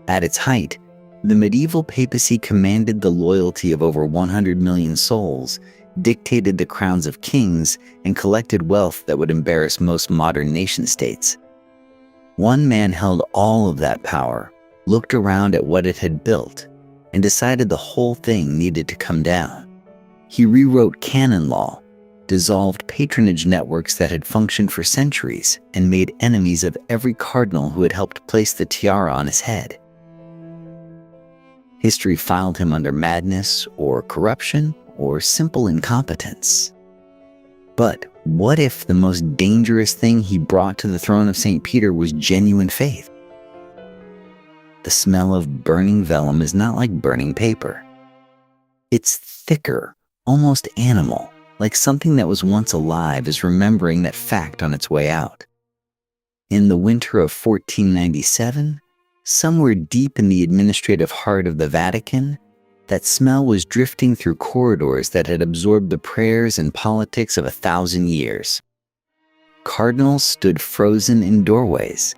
At its height, the medieval papacy commanded the loyalty of over 100 million souls, dictated the crowns of kings, and collected wealth that would embarrass most modern nation-states. One man held all of that power, looked around at what it had built, and decided the whole thing needed to come down. He rewrote canon law, dissolved patronage networks that had functioned for centuries, and made enemies of every cardinal who had helped place the tiara on his head. History filed him under madness or corruption or simple incompetence. But what if the most dangerous thing he brought to the throne of St. Peter was genuine faith? The smell of burning vellum is not like burning paper. It's thicker, almost animal, like something that was once alive is remembering that fact on its way out. In the winter of 1497, somewhere deep in the administrative heart of the Vatican, that smell was drifting through corridors that had absorbed the prayers and politics of 1,000 years. Cardinals stood frozen in doorways.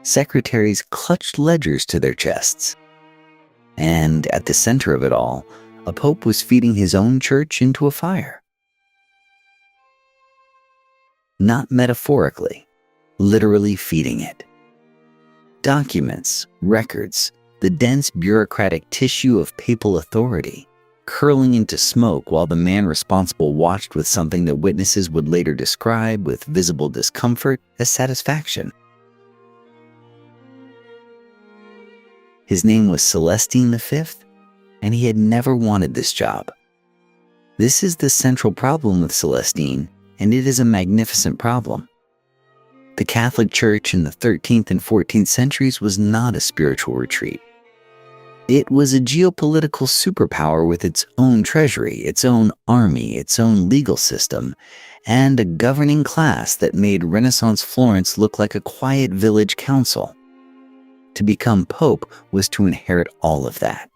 Secretaries clutched ledgers to their chests. And at the center of it all, a pope was feeding his own church into a fire. Not metaphorically, literally feeding it. Documents, records, the dense bureaucratic tissue of papal authority, curling into smoke while the man responsible watched with something that witnesses would later describe with visible discomfort as satisfaction. His name was Celestine V, and he had never wanted this job. This is the central problem with Celestine, and it is a magnificent problem. The Catholic Church in the 13th and 14th centuries was not a spiritual retreat. It was a geopolitical superpower with its own treasury, its own army, its own legal system, and a governing class that made Renaissance Florence look like a quiet village council. To become pope was to inherit all of that.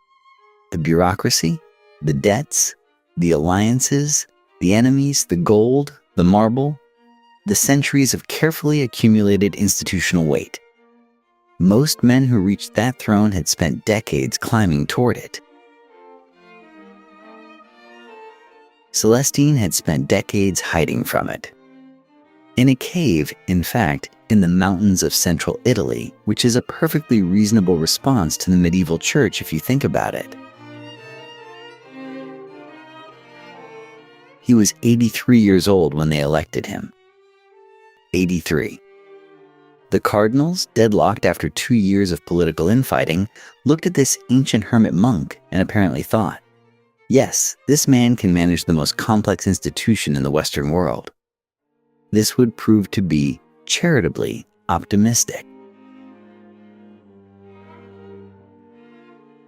The bureaucracy, the debts, the alliances, the enemies, the gold, the marble, the centuries of carefully accumulated institutional weight. Most men who reached that throne had spent decades climbing toward it. Celestine had spent decades hiding from it. In a cave, in fact, in the mountains of central Italy, which is a perfectly reasonable response to the medieval church if you think about it. He was 83 years old when they elected him. 83. The cardinals, deadlocked after 2 years of political infighting, looked at this ancient hermit monk and apparently thought, yes, this man can manage the most complex institution in the Western world. This would prove to be charitably optimistic.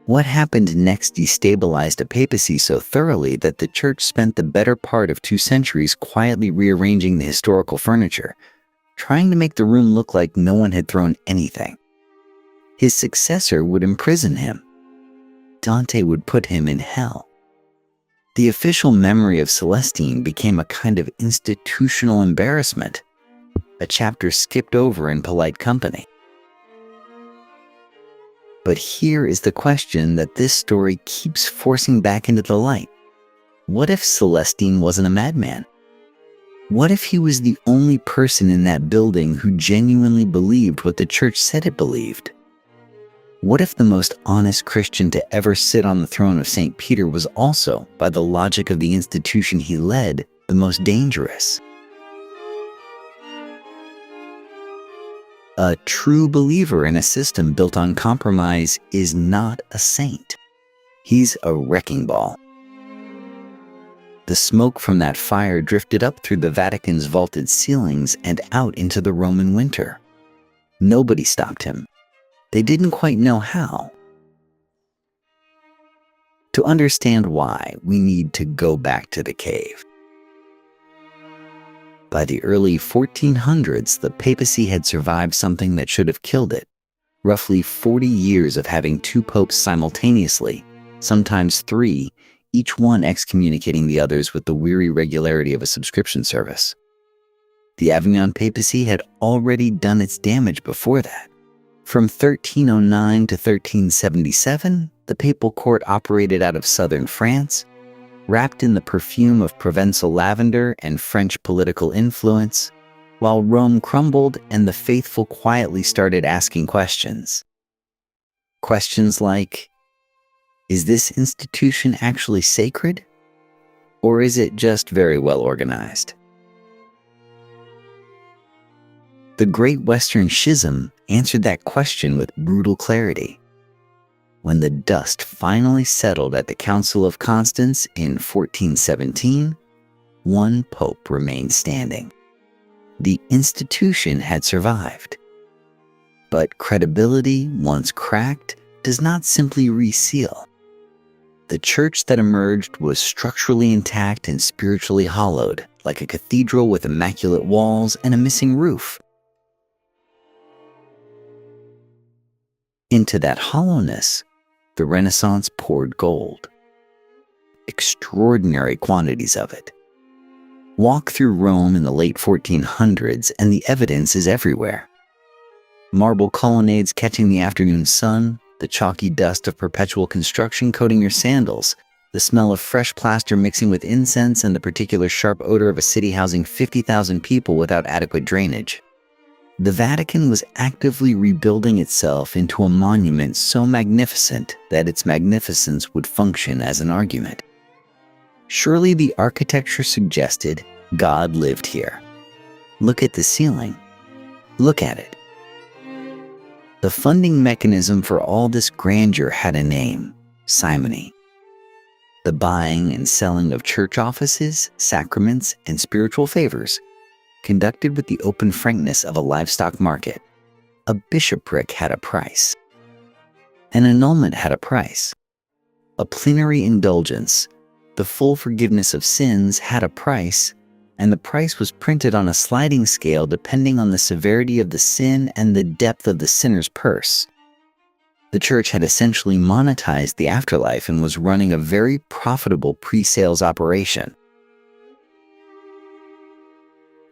What happened next destabilized a papacy so thoroughly that the church spent the better part of 2 centuries quietly rearranging the historical furniture, trying to make the room look like no one had thrown anything. His successor would imprison him. Dante would put him in hell. The official memory of Celestine became a kind of institutional embarrassment, a chapter skipped over in polite company. But here is the question that this story keeps forcing back into the light. What if Celestine wasn't a madman? What if he was the only person in that building who genuinely believed what the church said it believed? What if the most honest Christian to ever sit on the throne of St. Peter was also, by the logic of the institution he led, the most dangerous? A true believer in a system built on compromise is not a saint. He's a wrecking ball. The smoke from that fire drifted up through the Vatican's vaulted ceilings and out into the Roman winter. Nobody stopped him. They didn't quite know how. To understand why, we need to go back to the cave. By the early 1400s, the papacy had survived something that should have killed it. Roughly 40 years of having 2 popes simultaneously, sometimes 3, each one excommunicating the others with the weary regularity of a subscription service. The Avignon papacy had already done its damage before that. From 1309 to 1377, the papal court operated out of southern France, wrapped in the perfume of Provençal lavender and French political influence, while Rome crumbled and the faithful quietly started asking questions. Questions like, is this institution actually sacred? Or is it just very well organized? The Great Western Schism answered that question with brutal clarity. When the dust finally settled at the Council of Constance in 1417, one pope remained standing. The institution had survived. But credibility, once cracked, does not simply reseal. The church that emerged was structurally intact and spiritually hollowed, like a cathedral with immaculate walls and a missing roof. Into that hollowness, the Renaissance poured gold. Extraordinary quantities of it. Walk through Rome in the late 1400s and the evidence is everywhere. Marble colonnades catching the afternoon sun, the chalky dust of perpetual construction coating your sandals, the smell of fresh plaster mixing with incense, and the particular sharp odor of a city housing 50,000 people without adequate drainage. The Vatican was actively rebuilding itself into a monument so magnificent that its magnificence would function as an argument. Surely the architecture suggested God lived here. Look at the ceiling. Look at it. The funding mechanism for all this grandeur had a name: simony. The buying and selling of church offices, sacraments, and spiritual favors, conducted with the open frankness of a livestock market. A bishopric had a price. An annulment had a price. A plenary indulgence, the full forgiveness of sins, had a price, and the price was printed on a sliding scale depending on the severity of the sin and the depth of the sinner's purse. The church had essentially monetized the afterlife and was running a very profitable pre-sales operation.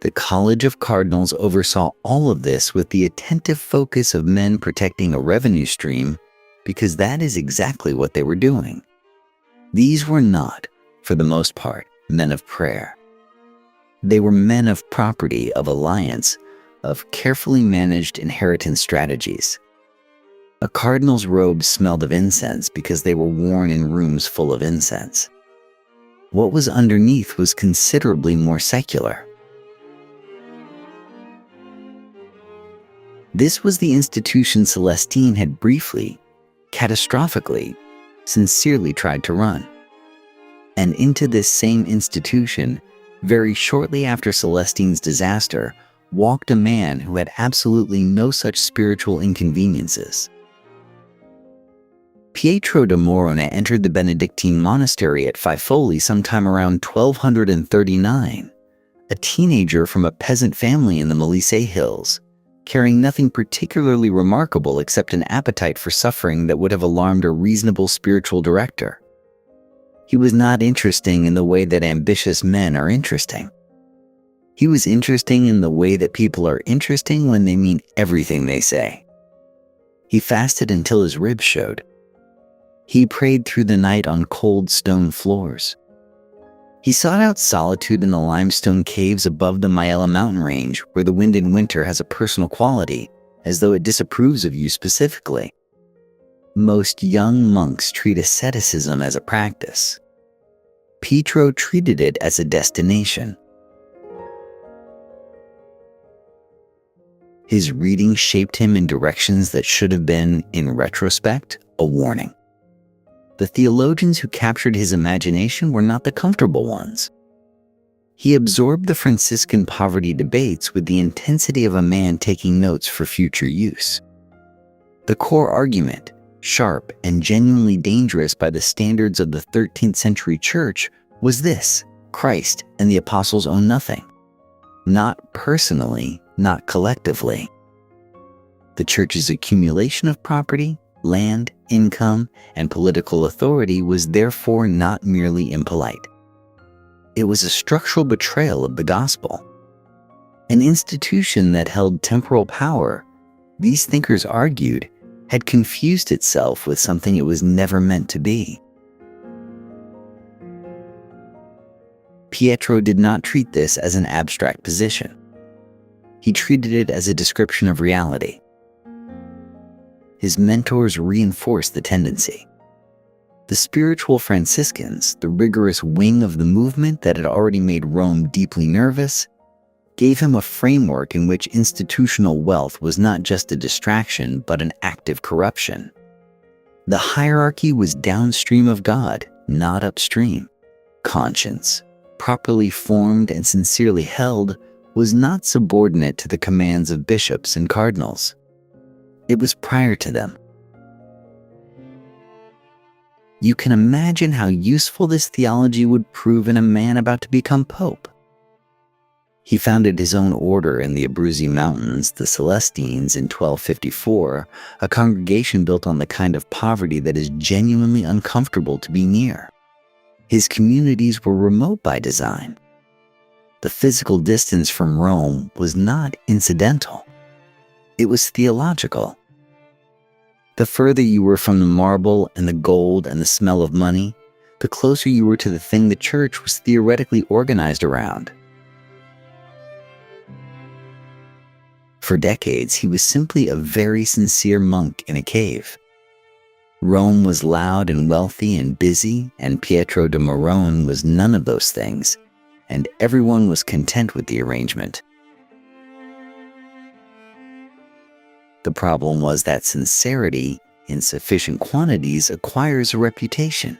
The College of Cardinals oversaw all of this with the attentive focus of men protecting a revenue stream, because that is exactly what they were doing. These were not, for the most part, men of prayer. They were men of property, of alliance, of carefully managed inheritance strategies. A cardinal's robes smelled of incense because they were worn in rooms full of incense. What was underneath was considerably more secular. This was the institution Celestine had briefly, catastrophically, sincerely tried to run. And into this same institution, very shortly after Celestine's disaster, walked a man who had absolutely no such spiritual inconveniences. Pietro da Morona entered the Benedictine monastery at Faifoli sometime around 1239, a teenager from a peasant family in the Molise Hills, carrying nothing particularly remarkable except an appetite for suffering that would have alarmed a reasonable spiritual director. He was not interesting in the way that ambitious men are interesting. He was interesting in the way that people are interesting when they mean everything they say. He fasted until his ribs showed. He prayed through the night on cold stone floors. He sought out solitude in the limestone caves above the Maella mountain range, where the wind in winter has a personal quality, as though it disapproves of you specifically. Most young monks treat asceticism as a practice. Pietro treated it as a destination. His reading shaped him in directions that should have been, in retrospect, a warning. The theologians who captured his imagination were not the comfortable ones. He absorbed the Franciscan poverty debates with the intensity of a man taking notes for future use. The core argument, sharp and genuinely dangerous by the standards of the 13th century church, was this: Christ and the apostles own nothing. Not personally, not collectively. The church's accumulation of property, land, income, and political authority was therefore not merely impolite. It was a structural betrayal of the gospel. An institution that held temporal power these thinkers argued, had confused itself with something it was never meant to be. Pietro did not treat this as an abstract position. He treated it as a description of reality. His mentors reinforced the tendency. The spiritual Franciscans, the rigorous wing of the movement that had already made Rome deeply nervous, gave him a framework in which institutional wealth was not just a distraction but an active corruption. The hierarchy was downstream of God, not upstream. Conscience, properly formed and sincerely held, was not subordinate to the commands of bishops and cardinals. It was prior to them. You can imagine how useful this theology would prove in a man about to become pope. He founded his own order in the Abruzzi Mountains, the Celestines, in 1254, a congregation built on the kind of poverty that is genuinely uncomfortable to be near. His communities were remote by design. The physical distance from Rome was not incidental. It was theological. The further you were from the marble and the gold and the smell of money, the closer you were to the thing the church was theoretically organized around. For decades, he was simply a very sincere monk in a cave. Rome was loud and wealthy and busy, and Pietro de Morone was none of those things, and everyone was content with the arrangement. The problem was that sincerity, in sufficient quantities, acquires a reputation.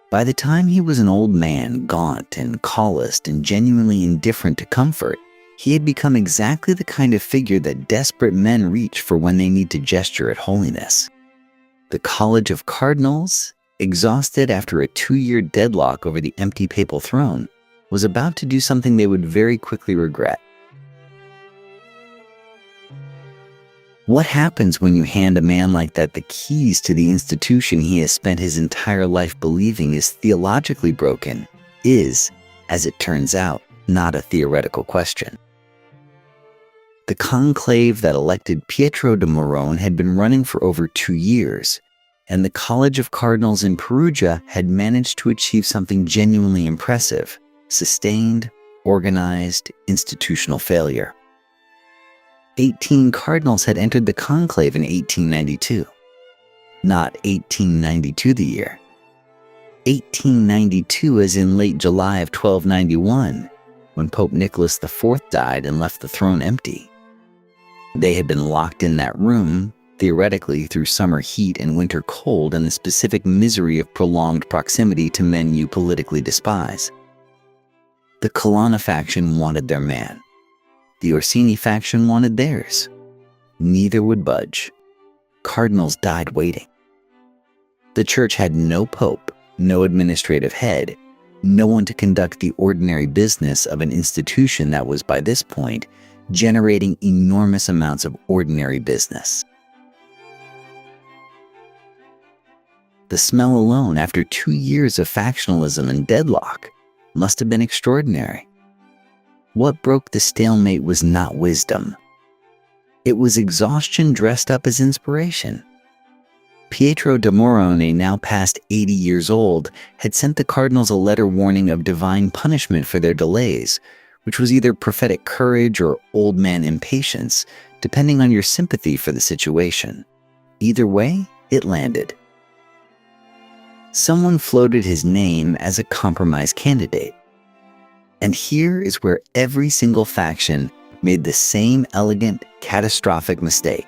By the time he was an old man, gaunt and calloused and genuinely indifferent to comfort, he had become exactly the kind of figure that desperate men reach for when they need to gesture at holiness. The College of Cardinals, exhausted after a 2-year deadlock over the empty papal throne, was about to do something they would very quickly regret. What happens when you hand a man like that the keys to the institution he has spent his entire life believing is theologically broken is, as it turns out, not a theoretical question. The conclave that elected Pietro de Morone had been running for over 2 years, and the College of Cardinals in Perugia had managed to achieve something genuinely impressive: sustained, organized, institutional failure. 18 cardinals had entered the conclave in 1892. Not 1892 the year. 1892 as in late July of 1291, when Pope Nicholas IV died and left the throne empty. They had been locked in that room, theoretically through summer heat and winter cold and the specific misery of prolonged proximity to men you politically despise. The Colonna faction wanted their man. The Orsini faction wanted theirs. Neither would budge. Cardinals died waiting. The church had no pope, no administrative head, no one to conduct the ordinary business of an institution that was, by this point, generating enormous amounts of ordinary business. The smell alone, after 2 years of factionalism and deadlock, must have been extraordinary. What broke the stalemate was not wisdom. It was exhaustion dressed up as inspiration. Pietro de Morone, now past 80 years old, had sent the cardinals a letter warning of divine punishment for their delays, which was either prophetic courage or old man impatience, depending on your sympathy for the situation. Either way, it landed. Someone floated his name as a compromise candidate. And here is where every single faction made the same elegant, catastrophic mistake.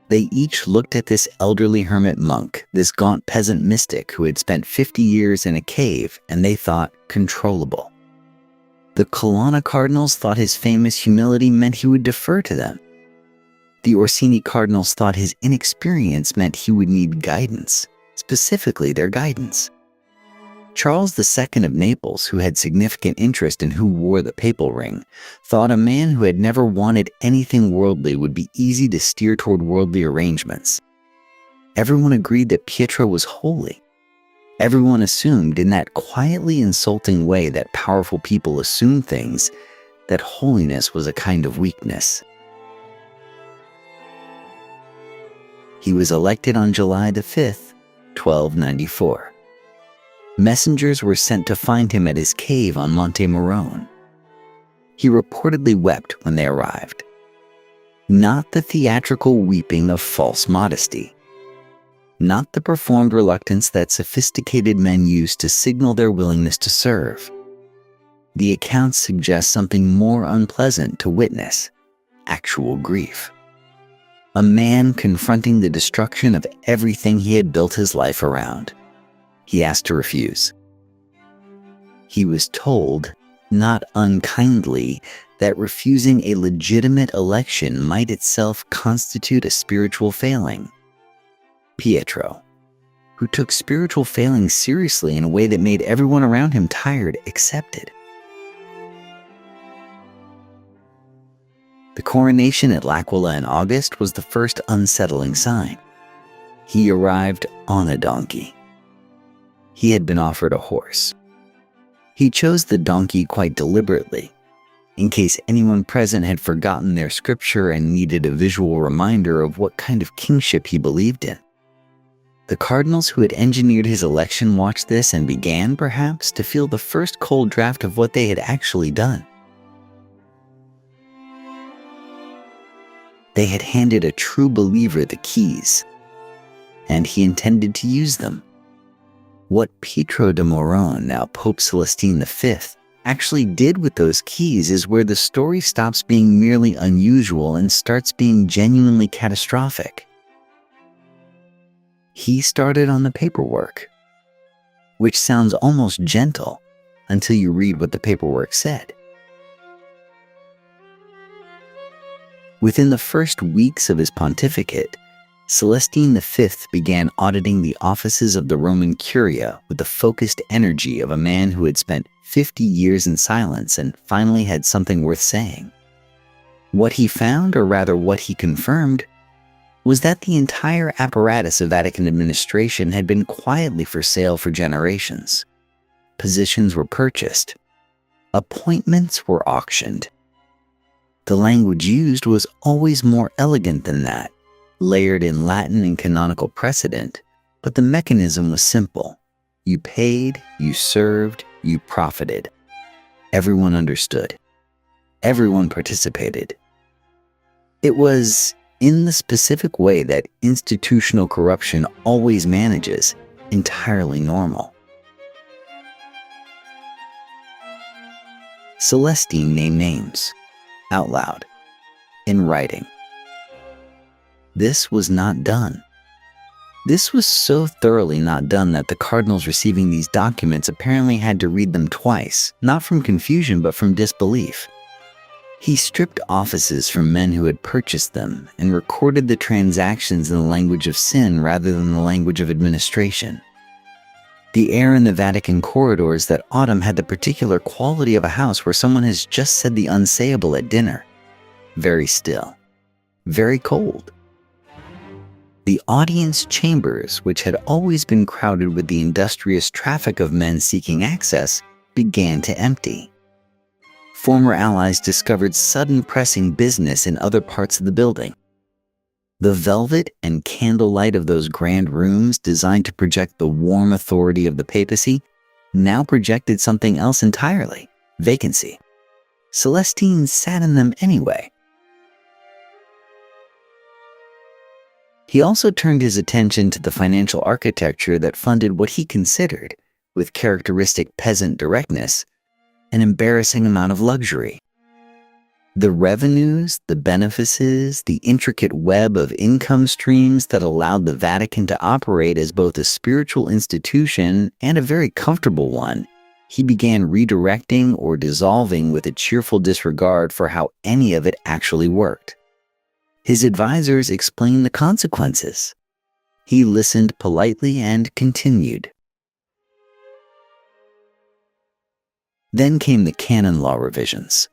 They each looked at this elderly hermit monk, this gaunt peasant mystic who had spent 50 years in a cave, and they thought controllable. The Colonna cardinals thought his famous humility meant he would defer to them. The Orsini cardinals thought his inexperience meant he would need guidance, specifically their guidance. Charles II of Naples, who had significant interest in who wore the papal ring, thought a man who had never wanted anything worldly would be easy to steer toward worldly arrangements. Everyone agreed that Pietro was holy. Everyone assumed, in that quietly insulting way that powerful people assume things, that holiness was a kind of weakness. He was elected on July the 5th, 1294. Messengers were sent to find him at his cave on Monte Morone. He reportedly wept when they arrived. Not the theatrical weeping of false modesty. Not the performed reluctance that sophisticated men use to signal their willingness to serve. The accounts suggest something more unpleasant to witness: actual grief. A man confronting the destruction of everything he had built his life around. He asked to refuse. He was told, not unkindly, that refusing a legitimate election might itself constitute a spiritual failing. Pietro, who took spiritual failing seriously in a way that made everyone around him tired, accepted. The coronation at L'Aquila in August was the first unsettling sign. He arrived on a donkey. He had been offered a horse. He chose the donkey quite deliberately, in case anyone present had forgotten their scripture and needed a visual reminder of what kind of kingship he believed in. The cardinals who had engineered his election watched this and began, perhaps, to feel the first cold draft of what they had actually done. They had handed a true believer the keys, and he intended to use them. What Pietro de Morone, now Pope Celestine V, actually did with those keys is where the story stops being merely unusual and starts being genuinely catastrophic. He started on the paperwork, which sounds almost gentle until you read what the paperwork said. Within the first weeks of his pontificate, Celestine V began auditing the offices of the Roman Curia with the focused energy of a man who had spent 50 years in silence and finally had something worth saying. What he found, or rather what he confirmed, was that the entire apparatus of Vatican administration had been quietly for sale for generations. Positions were purchased. Appointments were auctioned. The language used was always more elegant than that, layered in Latin and canonical precedent, but the mechanism was simple. You paid, you served, you profited. Everyone understood. Everyone participated. It was, in the specific way that institutional corruption always manages, entirely normal. Celestine named names, out loud, in writing. This was not done. This was so thoroughly not done that the cardinals receiving these documents apparently had to read them twice, not from confusion but from disbelief. He stripped offices from men who had purchased them and recorded the transactions in the language of sin rather than the language of administration. The air in the Vatican corridors that autumn had the particular quality of a house where someone has just said the unsayable at dinner. Very still. Very cold. The audience chambers, which had always been crowded with the industrious traffic of men seeking access, began to empty. Former allies discovered sudden pressing business in other parts of the building. The velvet and candlelight of those grand rooms designed to project the warm authority of the papacy now projected something else entirely: vacancy. Celestine sat in them anyway. He also turned his attention to the financial architecture that funded what he considered, with characteristic peasant directness, an embarrassing amount of luxury. The revenues, the benefices, the intricate web of income streams that allowed the Vatican to operate as both a spiritual institution and a very comfortable one, he began redirecting or dissolving with a cheerful disregard for how any of it actually worked. His advisors explained the consequences. He listened politely and continued. Then came the canon law revisions.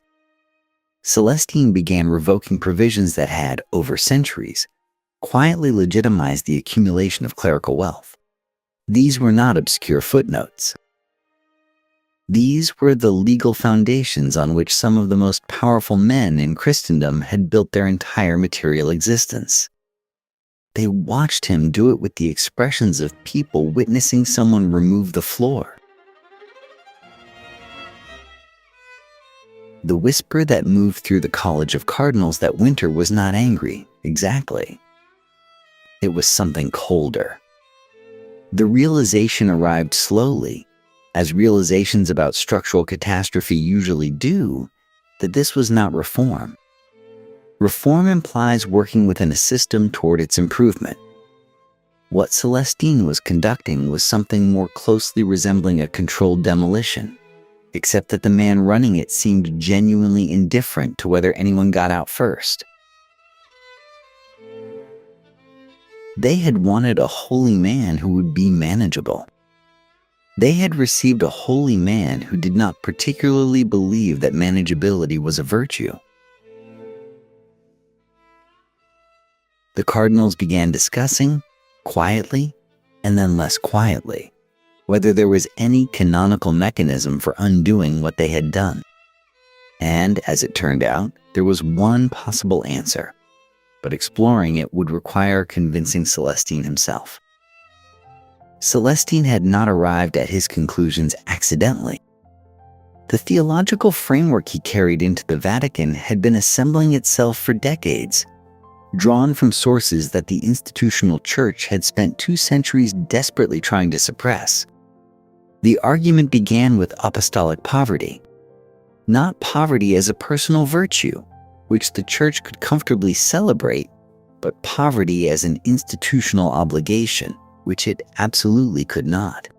Celestine began revoking provisions that had, over centuries, quietly legitimized the accumulation of clerical wealth. These were not obscure footnotes. These were the legal foundations on which some of the most powerful men in Christendom had built their entire material existence. They watched him do it with the expressions of people witnessing someone remove the floor. The whisper that moved through the College of Cardinals that winter was not angry, exactly. It was something colder. The realization arrived slowly, as realizations about structural catastrophe usually do, that this was not reform. Reform implies working within a system toward its improvement. What Celestine was conducting was something more closely resembling a controlled demolition, except that the man running it seemed genuinely indifferent to whether anyone got out first. They had wanted a holy man who would be manageable. They had received a holy man who did not particularly believe that manageability was a virtue. The cardinals began discussing, quietly, and then less quietly, whether there was any canonical mechanism for undoing what they had done. And, as it turned out, there was one possible answer, but exploring it would require convincing Celestine himself. Celestine had not arrived at his conclusions accidentally. The theological framework he carried into the Vatican had been assembling itself for decades, drawn from sources that the institutional church had spent 2 centuries desperately trying to suppress. The argument began with apostolic poverty, not poverty as a personal virtue, which the church could comfortably celebrate, but poverty as an institutional obligation, which it absolutely could not.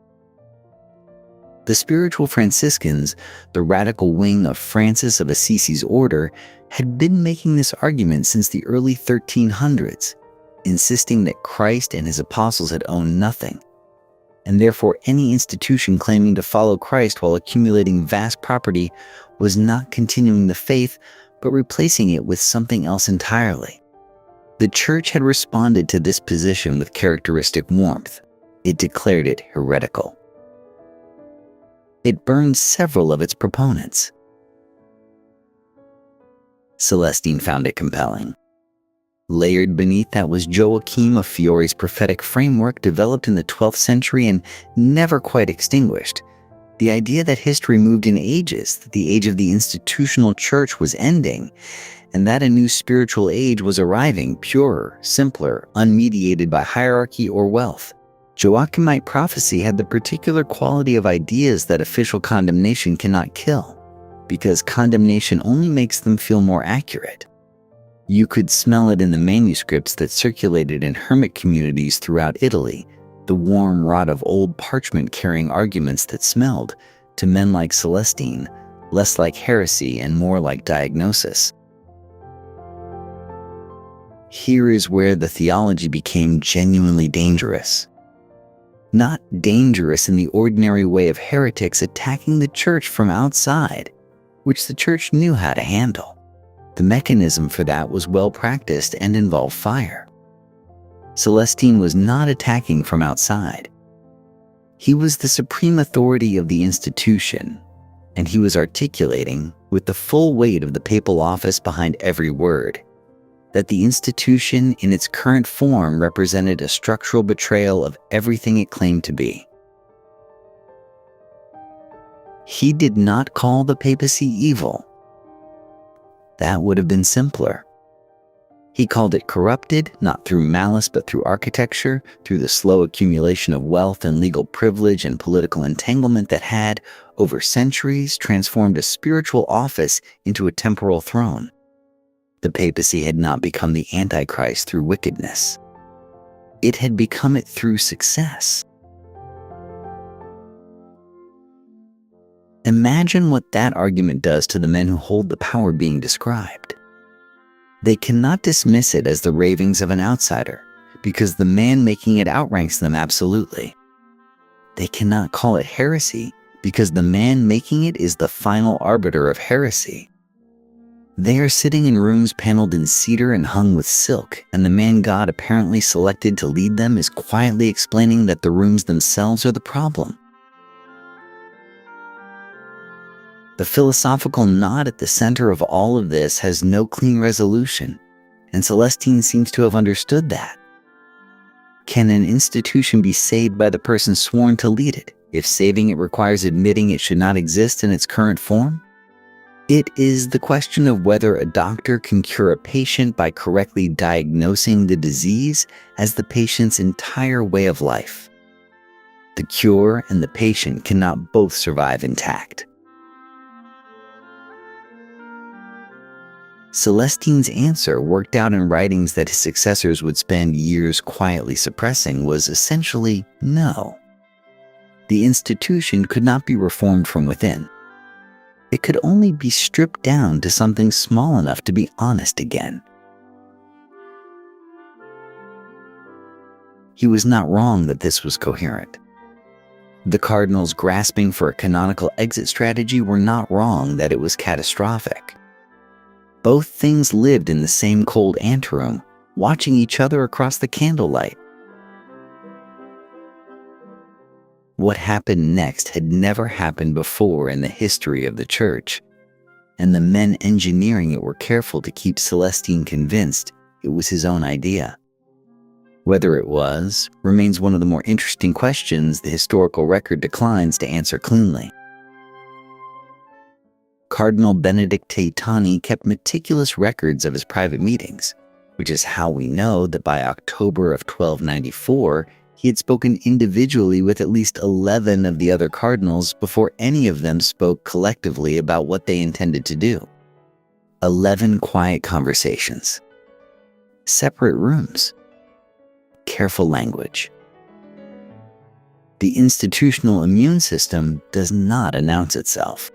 The spiritual Franciscans, the radical wing of Francis of Assisi's order, had been making this argument since the early 1300s, insisting that Christ and his apostles had owned nothing, and therefore any institution claiming to follow Christ while accumulating vast property was not continuing the faith, but replacing it with something else entirely. The church had responded to this position with characteristic warmth. It declared it heretical. It burned several of its proponents. Celestine found it compelling. Layered beneath that was Joachim of Fiore's prophetic framework developed in the 12th century and never quite extinguished. The idea that history moved in ages, that the age of the institutional church was ending, and that a new spiritual age was arriving, purer, simpler, unmediated by hierarchy or wealth. Joachimite prophecy had the particular quality of ideas that official condemnation cannot kill, because condemnation only makes them feel more accurate. You could smell it in the manuscripts that circulated in hermit communities throughout Italy, the warm rot of old parchment carrying arguments that smelled, to men like Celestine, less like heresy and more like diagnosis. Here is where the theology became genuinely dangerous. Not dangerous in the ordinary way of heretics attacking the church from outside, which the church knew how to handle. The mechanism for that was well practiced and involved fire. Celestine was not attacking from outside. He was the supreme authority of the institution, and he was articulating, with the full weight of the papal office behind every word, that the institution in its current form represented a structural betrayal of everything it claimed to be. He did not call the papacy evil. That would have been simpler. He called it corrupted, not through malice but through architecture, through the slow accumulation of wealth and legal privilege and political entanglement that had, over centuries, transformed a spiritual office into a temporal throne. The papacy had not become the Antichrist through wickedness. It had become it through success. Imagine what that argument does to the men who hold the power being described. They cannot dismiss it as the ravings of an outsider, because the man making it outranks them absolutely. They cannot call it heresy, because the man making it is the final arbiter of heresy. They are sitting in rooms paneled in cedar and hung with silk, and the man God apparently selected to lead them is quietly explaining that the rooms themselves are the problem. The philosophical knot at the center of all of this has no clean resolution, and Celestine seems to have understood that. Can an institution be saved by the person sworn to lead it, if saving it requires admitting it should not exist in its current form? It is the question of whether a doctor can cure a patient by correctly diagnosing the disease as the patient's entire way of life. The cure and the patient cannot both survive intact. Celestine's answer, worked out in writings that his successors would spend years quietly suppressing, was essentially no. The institution could not be reformed from within. It could only be stripped down to something small enough to be honest again. He was not wrong that this was coherent. The cardinals grasping for a canonical exit strategy were not wrong that it was catastrophic. Both things lived in the same cold anteroom, watching each other across the candlelight. What happened next had never happened before in the history of the Church, and the men engineering it were careful to keep Celestine convinced it was his own idea. Whether it was, remains one of the more interesting questions the historical record declines to answer cleanly. Cardinal Benedict Caetani kept meticulous records of his private meetings, which is how we know that by October of 1294, he had spoken individually with at least 11 of the other cardinals before any of them spoke collectively about what they intended to do. 11 quiet conversations. Separate rooms. Careful language. The institutional immune system does not announce itself.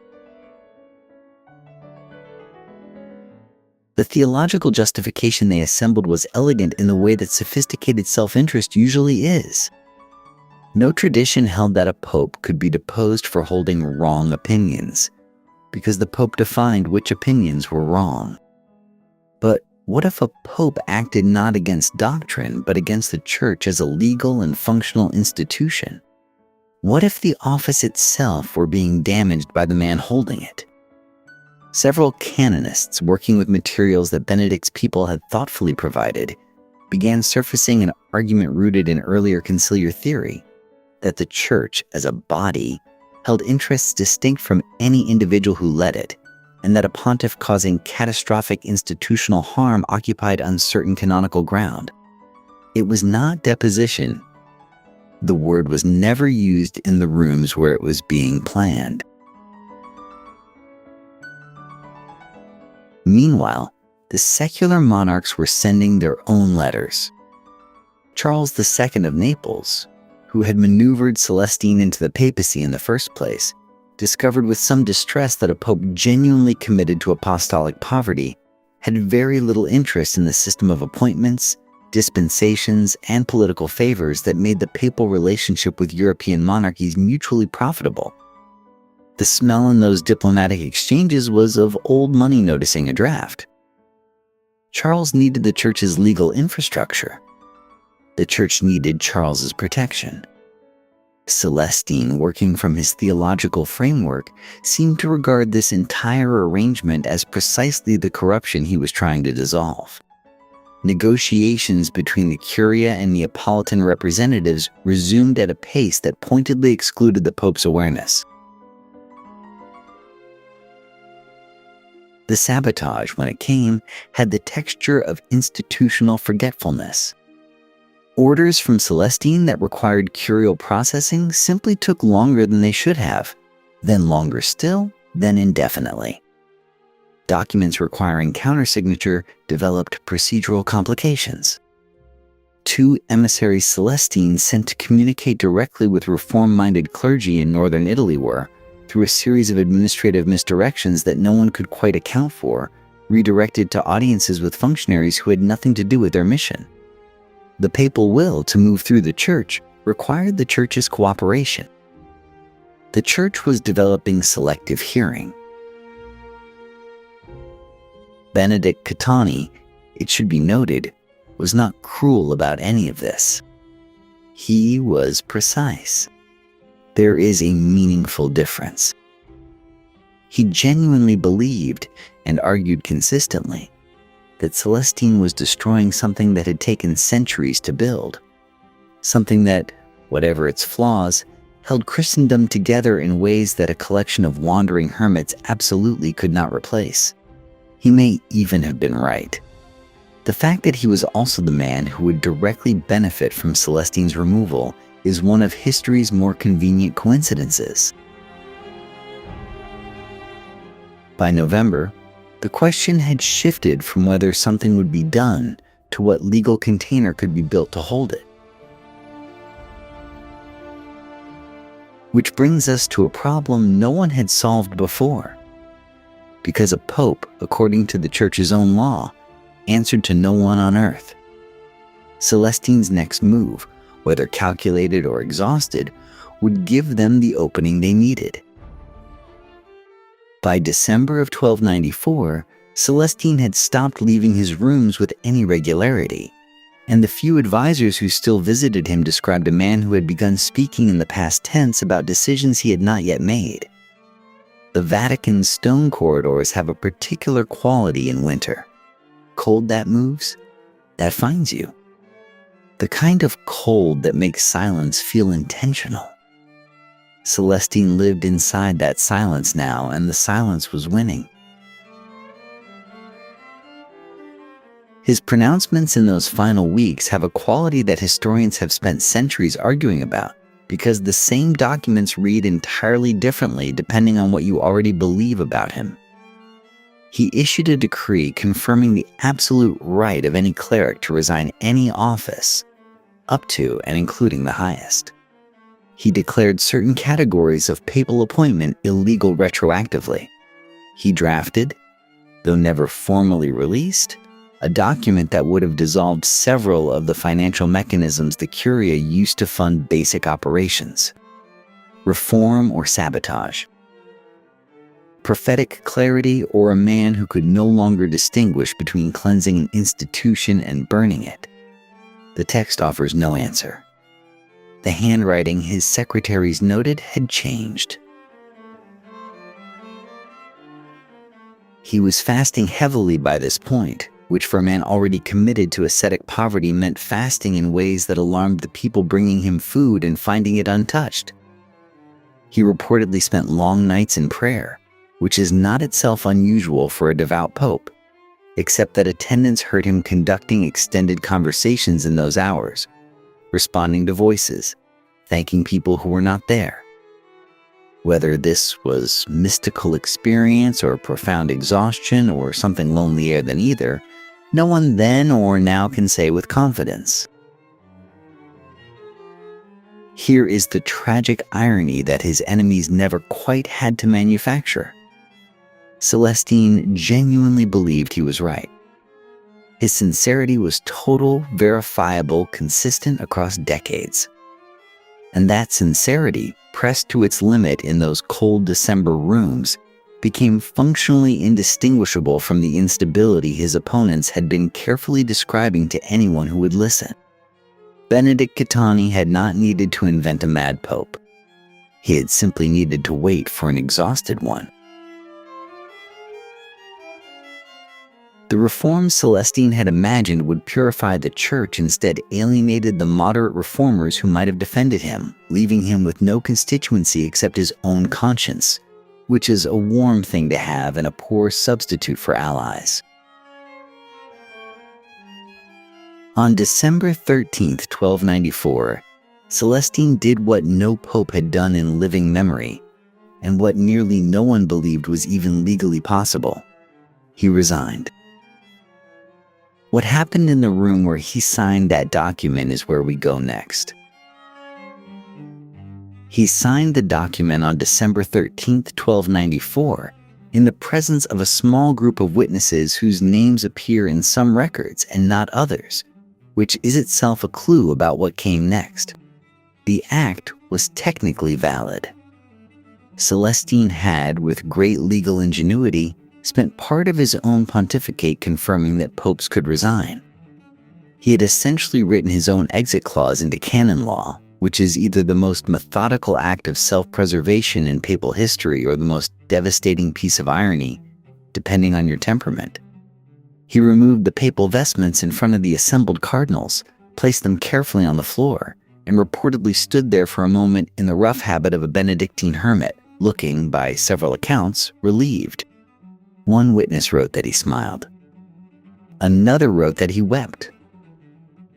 The theological justification they assembled was elegant in the way that sophisticated self-interest usually is. No tradition held that a pope could be deposed for holding wrong opinions, because the pope defined which opinions were wrong. But what if a pope acted not against doctrine, but against the Church as a legal and functional institution? What if the office itself were being damaged by the man holding it? Several canonists, working with materials that Benedict's people had thoughtfully provided, began surfacing an argument rooted in earlier conciliar theory that the Church, as a body, held interests distinct from any individual who led it, and that a pontiff causing catastrophic institutional harm occupied uncertain canonical ground. It was not deposition. The word was never used in the rooms where it was being planned. Meanwhile, the secular monarchs were sending their own letters. Charles II of Naples, who had maneuvered Celestine into the papacy in the first place, discovered with some distress that a pope genuinely committed to apostolic poverty had very little interest in the system of appointments, dispensations, and political favors that made the papal relationship with European monarchies mutually profitable. The smell in those diplomatic exchanges was of old money noticing a draft. Charles needed the Church's legal infrastructure. The Church needed Charles's protection. Celestine, working from his theological framework, seemed to regard this entire arrangement as precisely the corruption he was trying to dissolve. Negotiations between the Curia and Neapolitan representatives resumed at a pace that pointedly excluded the Pope's awareness. The sabotage, when it came, had the texture of institutional forgetfulness. Orders from Celestine that required curial processing simply took longer than they should have, then longer still, then indefinitely. Documents requiring countersignature developed procedural complications. 2 emissaries Celestine sent to communicate directly with reform-minded clergy in northern Italy were, through a series of administrative misdirections that no one could quite account for, redirected to audiences with functionaries who had nothing to do with their mission. The papal will to move through the Church required the Church's cooperation. The Church was developing selective hearing. Benedict Caetani, it should be noted, was not cruel about any of this. He was precise. There is a meaningful difference. He genuinely believed, and argued consistently, that Celestine was destroying something that had taken centuries to build. Something that, whatever its flaws, held Christendom together in ways that a collection of wandering hermits absolutely could not replace. He may even have been right. The fact that he was also the man who would directly benefit from Celestine's removal is one of history's more convenient coincidences. By November, the question had shifted from whether something would be done to what legal container could be built to hold it. Which brings us to a problem no one had solved before. Because a pope, according to the Church's own law, answered to no one on earth. Celestine's next move, whether calculated or exhausted, would give them the opening they needed. By December of 1294, Celestine had stopped leaving his rooms with any regularity, and the few advisors who still visited him described a man who had begun speaking in the past tense about decisions he had not yet made. The Vatican's stone corridors have a particular quality in winter. Cold that moves, that finds you. The kind of cold that makes silence feel intentional. Celestine lived inside that silence now, and the silence was winning. His pronouncements in those final weeks have a quality that historians have spent centuries arguing about, because the same documents read entirely differently depending on what you already believe about him. He issued a decree confirming the absolute right of any cleric to resign any office, up to and including the highest. He declared certain categories of papal appointment illegal retroactively. He drafted, though never formally released, a document that would have dissolved several of the financial mechanisms the Curia used to fund basic operations. Reform or sabotage. Prophetic clarity, or a man who could no longer distinguish between cleansing an institution and burning it. The text offers no answer. The handwriting his secretaries noted had changed. He was fasting heavily by this point, which for a man already committed to ascetic poverty meant fasting in ways that alarmed the people bringing him food and finding it untouched. He reportedly spent long nights in prayer, which is not itself unusual for a devout pope, except that attendants heard him conducting extended conversations in those hours, responding to voices, thanking people who were not there. Whether this was mystical experience or profound exhaustion or something lonelier than either, no one then or now can say with confidence. Here is the tragic irony that his enemies never quite had to manufacture. Celestine genuinely believed he was right. His sincerity was total, verifiable, consistent across decades. And that sincerity, pressed to its limit in those cold December rooms, became functionally indistinguishable from the instability his opponents had been carefully describing to anyone who would listen. Benedict Catani had not needed to invent a mad pope. He had simply needed to wait for an exhausted one. The reforms Celestine had imagined would purify the church instead alienated the moderate reformers who might have defended him, leaving him with no constituency except his own conscience, which is a warm thing to have and a poor substitute for allies. On December 13th, 1294, Celestine did what no pope had done in living memory, and what nearly no one believed was even legally possible. He resigned. What happened in the room where he signed that document is where we go next. He signed the document on December 13th, 1294, in the presence of a small group of witnesses whose names appear in some records and not others, which is itself a clue about what came next. The act was technically valid. Celestine had, with great legal ingenuity, spent part of his own pontificate confirming that popes could resign. He had essentially written his own exit clause into canon law, which is either the most methodical act of self-preservation in papal history or the most devastating piece of irony, depending on your temperament. He removed the papal vestments in front of the assembled cardinals, placed them carefully on the floor, and reportedly stood there for a moment in the rough habit of a Benedictine hermit, looking, by several accounts, relieved. One witness wrote that he smiled. Another wrote that he wept.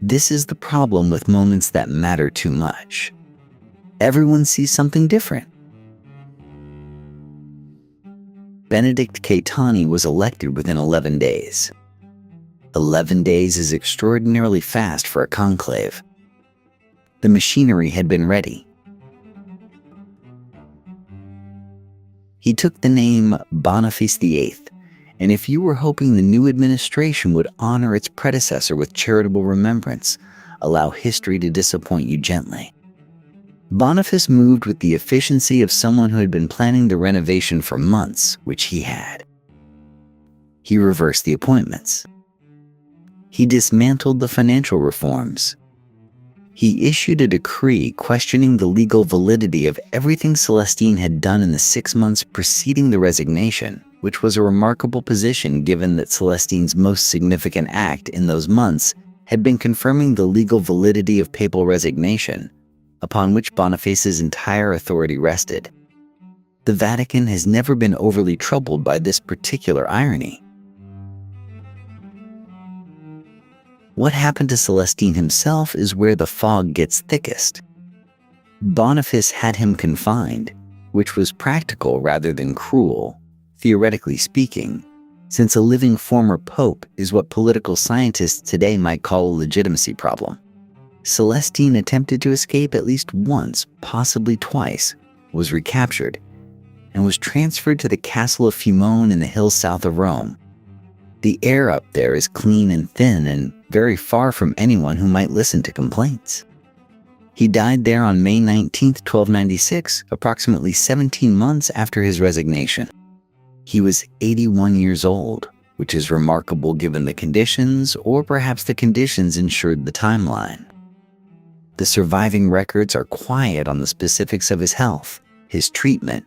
This is the problem with moments that matter too much. Everyone sees something different. Benedict Caetani was elected within 11 days. 11 days is extraordinarily fast for a conclave. The machinery had been ready. He took the name Boniface VIII, and if you were hoping the new administration would honor its predecessor with charitable remembrance, allow history to disappoint you gently. Boniface moved with the efficiency of someone who had been planning the renovation for months, which he had. He reversed the appointments. He dismantled the financial reforms. He issued a decree questioning the legal validity of everything Celestine had done in the 6 months preceding the resignation, which was a remarkable position given that Celestine's most significant act in those months had been confirming the legal validity of papal resignation, upon which Boniface's entire authority rested. The Vatican has never been overly troubled by this particular irony. What happened to Celestine himself is where the fog gets thickest. Boniface had him confined, which was practical rather than cruel, theoretically speaking, since a living former pope is what political scientists today might call a legitimacy problem. Celestine attempted to escape at least once, possibly twice, was recaptured, and was transferred to the castle of Fumone in the hills south of Rome. The air up there is clean and thin and very far from anyone who might listen to complaints. He died there on May 19, 1296, approximately 17 months after his resignation. He was 81 years old, which is remarkable given the conditions, or perhaps the conditions ensured the timeline. The surviving records are quiet on the specifics of his health, his treatment,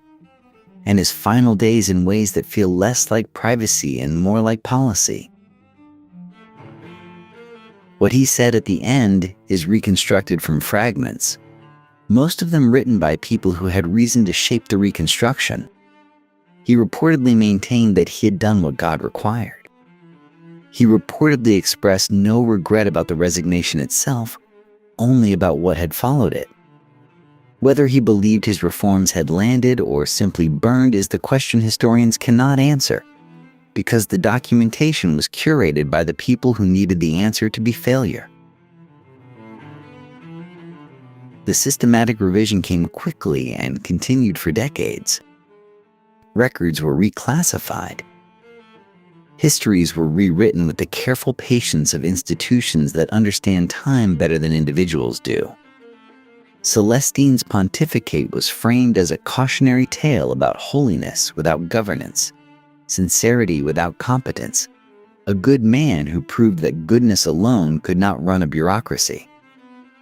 and his final days in ways that feel less like privacy and more like policy. What he said at the end is reconstructed from fragments, most of them written by people who had reason to shape the reconstruction. He reportedly maintained that he had done what God required. He reportedly expressed no regret about the resignation itself, only about what had followed it. Whether he believed his reforms had landed or simply burned is the question historians cannot answer, because the documentation was curated by the people who needed the answer to be failure. The systematic revision came quickly and continued for decades. Records were reclassified. Histories were rewritten with the careful patience of institutions that understand time better than individuals do. Celestine's pontificate was framed as a cautionary tale about holiness without governance, sincerity without competence, a good man who proved that goodness alone could not run a bureaucracy.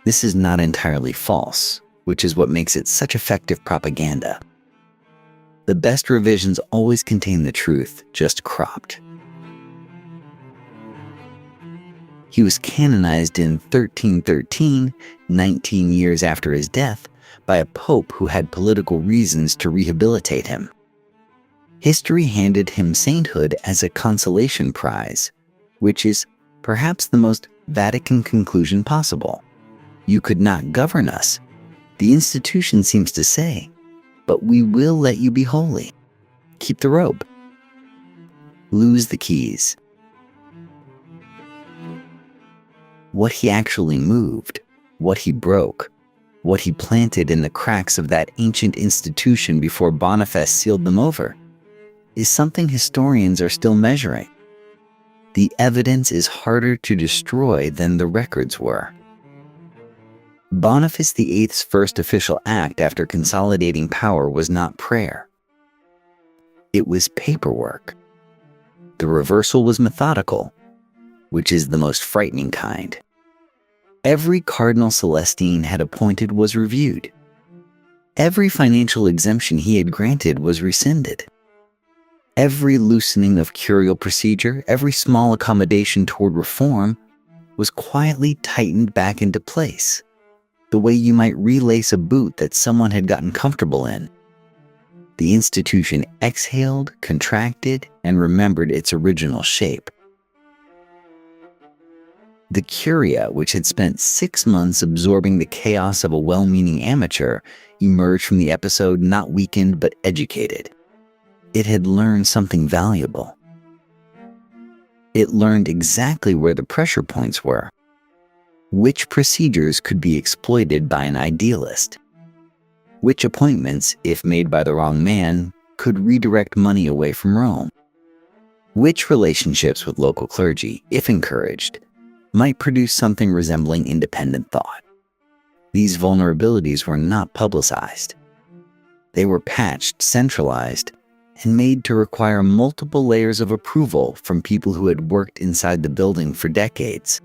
This is not entirely false, which is what makes it such effective propaganda. The best revisions always contain the truth, just cropped. He was canonized in 1313, 19 years after his death, by a pope who had political reasons to rehabilitate him. History handed him sainthood as a consolation prize, which is perhaps the most Vatican conclusion possible. You could not govern us, the institution seems to say, but we will let you be holy. Keep the robe. Lose the keys. What he actually moved, what he broke, what he planted in the cracks of that ancient institution before Boniface sealed them over, is something historians are still measuring. The evidence is harder to destroy than the records were. Boniface VIII's first official act after consolidating power was not prayer. It was paperwork. The reversal was methodical, which is the most frightening kind. Every cardinal Celestine had appointed was reviewed. Every financial exemption he had granted was rescinded. Every loosening of curial procedure, every small accommodation toward reform, was quietly tightened back into place, the way you might relace a boot that someone had gotten comfortable in. The institution exhaled, contracted, and remembered its original shape. The Curia, which had spent 6 months absorbing the chaos of a well-meaning amateur, emerged from the episode not weakened but educated. It had learned something valuable. It learned exactly where the pressure points were, which procedures could be exploited by an idealist, which appointments, if made by the wrong man, could redirect money away from Rome, which relationships with local clergy, if encouraged, might produce something resembling independent thought. These vulnerabilities were not publicized. They were patched, centralized, and made to require multiple layers of approval from people who had worked inside the building for decades.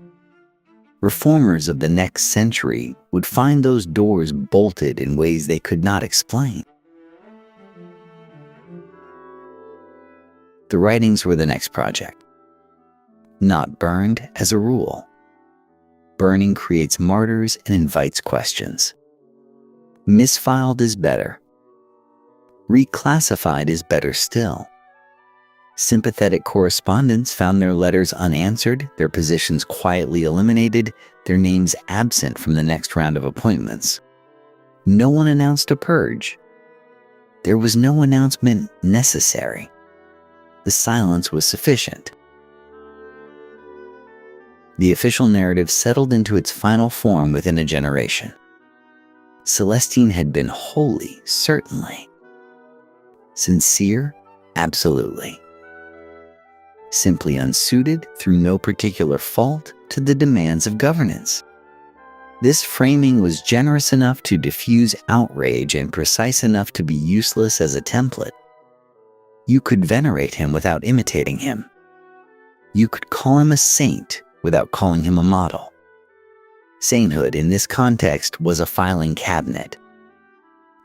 Reformers of the next century would find those doors bolted in ways they could not explain. The writings were the next project. Not burned as a rule. Burning creates martyrs and invites questions. Misfiled is better. Reclassified is better still. Sympathetic correspondents found their letters unanswered, their positions quietly eliminated, their names absent from the next round of appointments. No one announced a purge. There was no announcement necessary. The silence was sufficient. The official narrative settled into its final form within a generation. Celestine had been holy, certainly. Sincere, absolutely. Simply unsuited, through no particular fault, to the demands of governance. This framing was generous enough to diffuse outrage and precise enough to be useless as a template. You could venerate him without imitating him. You could call him a saint without calling him a model. Sainthood in this context was a filing cabinet.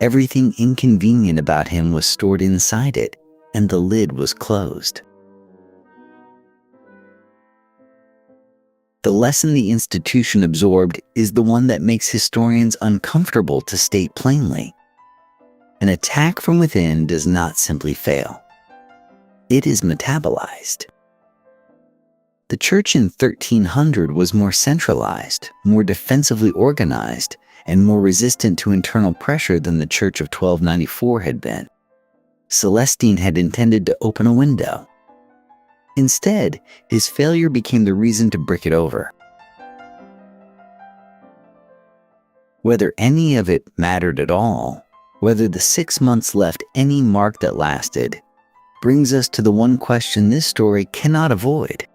Everything inconvenient about him was stored inside it, and the lid was closed. The lesson the institution absorbed is the one that makes historians uncomfortable to state plainly. An attack from within does not simply fail. It is metabolized. The church in 1300 was more centralized, more defensively organized, and more resistant to internal pressure than the church of 1294 had been. Celestine had intended to open a window. Instead, his failure became the reason to brick it over. Whether any of it mattered at all, whether the 6 months left any mark that lasted, brings us to the one question this story cannot avoid.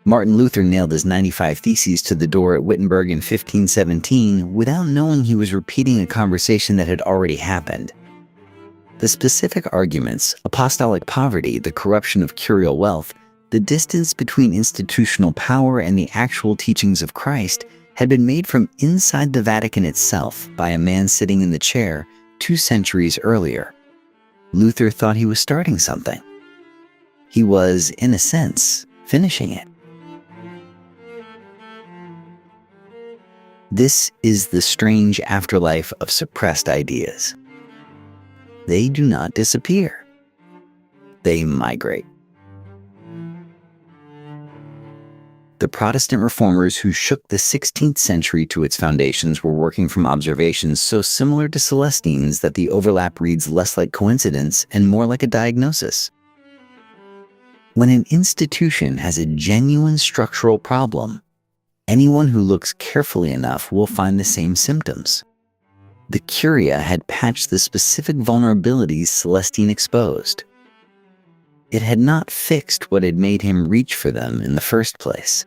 Martin Luther nailed his 95 Theses to the door at Wittenberg in 1517 without knowing he was repeating a conversation that had already happened. The specific arguments, apostolic poverty, the corruption of curial wealth, the distance between institutional power and the actual teachings of Christ, had been made from inside the Vatican itself by a man sitting in the chair 2 centuries earlier. Luther thought he was starting something. He was, in a sense, finishing it. This is the strange afterlife of suppressed ideas. They do not disappear. They migrate. The Protestant reformers who shook the 16th century to its foundations were working from observations so similar to Celestine's that the overlap reads less like coincidence and more like a diagnosis. When an institution has a genuine structural problem, anyone who looks carefully enough will find the same symptoms. The Curia had patched the specific vulnerabilities Celestine exposed. It had not fixed what had made him reach for them in the first place.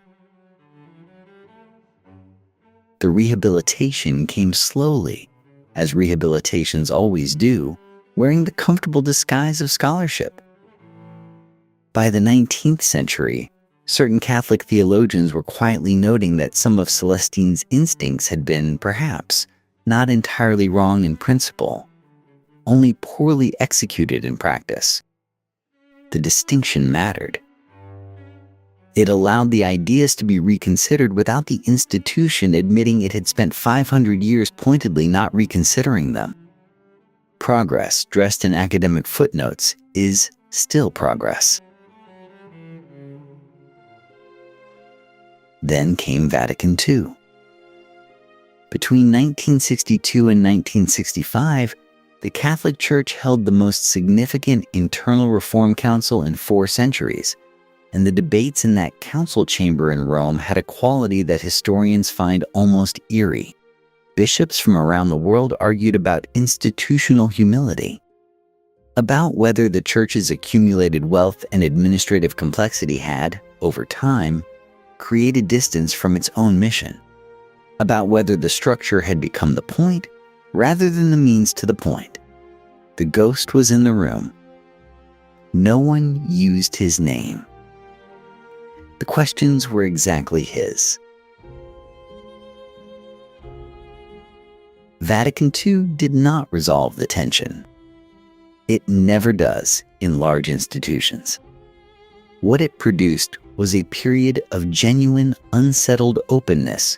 The rehabilitation came slowly, as rehabilitations always do, wearing the comfortable disguise of scholarship. By the 19th century, Certain Catholic theologians were quietly noting that some of Celestine's instincts had been, perhaps, not entirely wrong in principle, only poorly executed in practice. The distinction mattered. It allowed the ideas to be reconsidered without the institution admitting it had spent 500 years pointedly not reconsidering them. Progress, dressed in academic footnotes, is still progress. Then came Vatican II. Between 1962 and 1965, the Catholic Church held the most significant internal reform council in 4 centuries, and the debates in that council chamber in Rome had a quality that historians find almost eerie. Bishops from around the world argued about institutional humility, about whether the Church's accumulated wealth and administrative complexity had, over time, created distance from its own mission, about whether the structure had become the point rather than the means to the point. The ghost was in the room. No one used his name. The questions were exactly his. Vatican II did not resolve the tension. It never does in large institutions. What it produced was a period of genuine, unsettled openness,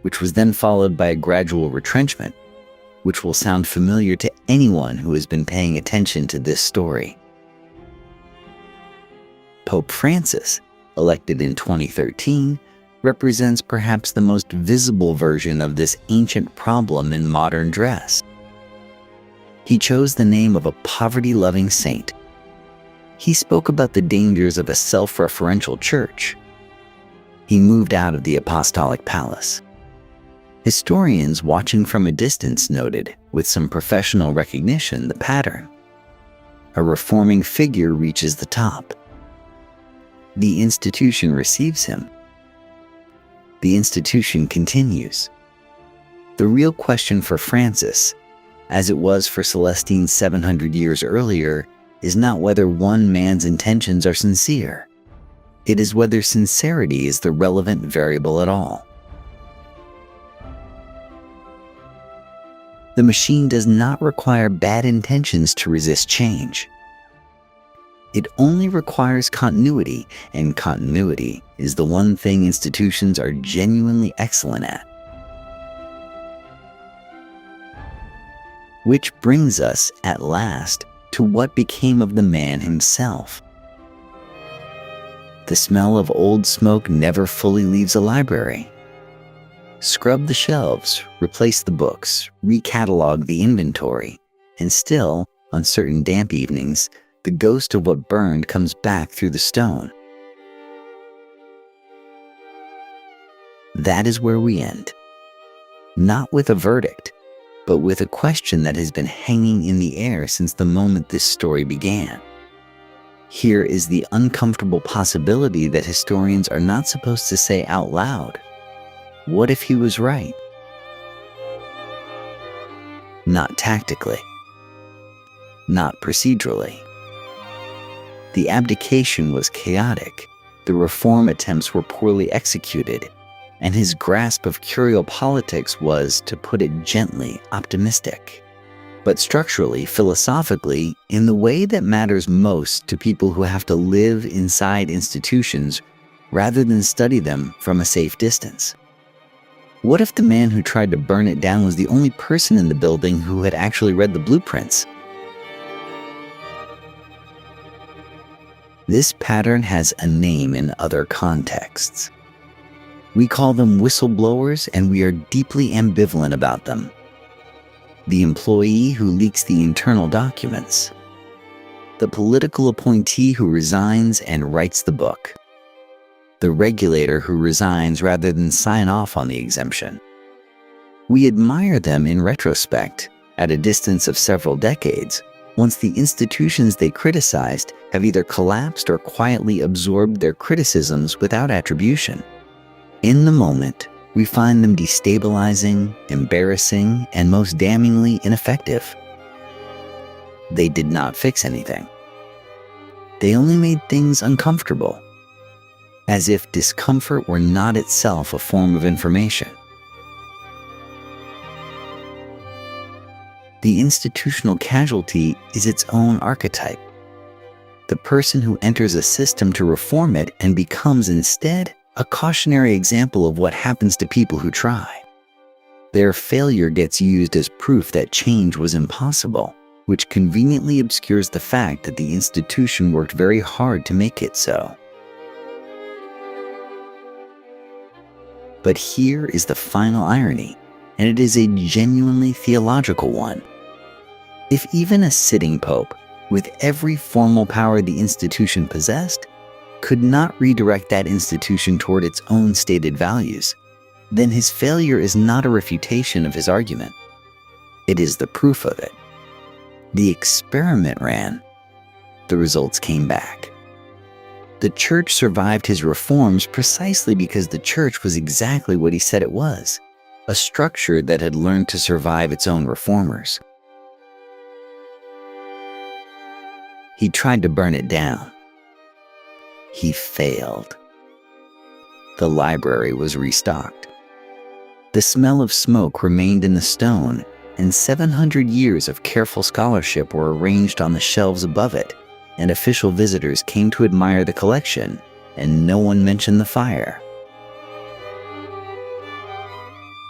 which was then followed by a gradual retrenchment, which will sound familiar to anyone who has been paying attention to this story. Pope Francis, elected in 2013, represents perhaps the most visible version of this ancient problem in modern dress. He chose the name of a poverty-loving saint. He spoke about the dangers of a self-referential church. He moved out of the apostolic palace. Historians watching from a distance noted, with some professional recognition, the pattern. A reforming figure reaches the top. The institution receives him. The institution continues. The real question for Francis, as it was for Celestine 700 years earlier, is not whether one man's intentions are sincere. It is whether sincerity is the relevant variable at all. The machine does not require bad intentions to resist change. It only requires continuity, and continuity is the one thing institutions are genuinely excellent at. Which brings us, at last, to what became of the man himself. The smell of old smoke never fully leaves a library. Scrub the shelves, replace the books, recatalog the inventory, and still, on certain damp evenings, the ghost of what burned comes back through the stone. That is where we end. Not with a verdict, but with a question that has been hanging in the air since the moment this story began. Here is the uncomfortable possibility that historians are not supposed to say out loud. What if he was right? Not tactically. Not procedurally. The abdication was chaotic, the reform attempts were poorly executed, and his grasp of curial politics was, to put it gently, optimistic. But structurally, philosophically, in the way that matters most to people who have to live inside institutions rather than study them from a safe distance. What if the man who tried to burn it down was the only person in the building who had actually read the blueprints? This pattern has a name in other contexts. We call them whistleblowers, and we are deeply ambivalent about them. The employee who leaks the internal documents. The political appointee who resigns and writes the book. The regulator who resigns rather than sign off on the exemption. We admire them in retrospect, at a distance of several decades, once the institutions they criticized have either collapsed or quietly absorbed their criticisms without attribution. In the moment, we find them destabilizing, embarrassing, and most damningly ineffective. They did not fix anything. They only made things uncomfortable. as if discomfort were not itself a form of information. The institutional casualty is its own archetype. The person who enters a system to reform it and becomes instead a cautionary example of what happens to people who try. Their failure gets used as proof that change was impossible, which conveniently obscures the fact that the institution worked very hard to make it so. But here is the final irony, and it is a genuinely theological one. If even a sitting pope, with every formal power the institution possessed, could not redirect that institution toward its own stated values, then his failure is not a refutation of his argument. It is the proof of it. The experiment ran. The results came back. The church survived his reforms precisely because the church was exactly what he said it was, a structure that had learned to survive its own reformers. He tried to burn it down. He failed. The library was restocked. The smell of smoke remained in the stone, and 700 years of careful scholarship were arranged on the shelves above it, and official visitors came to admire the collection, and no one mentioned the fire.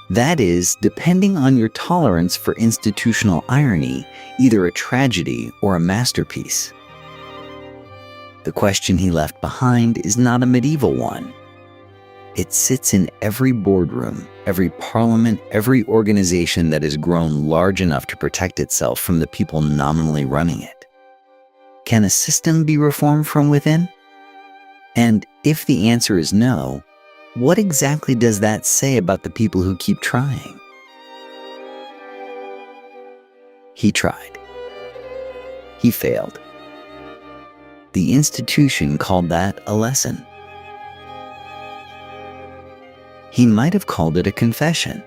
That is, depending on your tolerance for institutional irony, either a tragedy or a masterpiece. The question he left behind is not a medieval one. It sits in every boardroom, every parliament, every organization that has grown large enough to protect itself from the people nominally running it. Can a system be reformed from within? And if the answer is no, what exactly does that say about the people who keep trying? He tried. He failed. The institution called that a lesson. He might have called it a confession.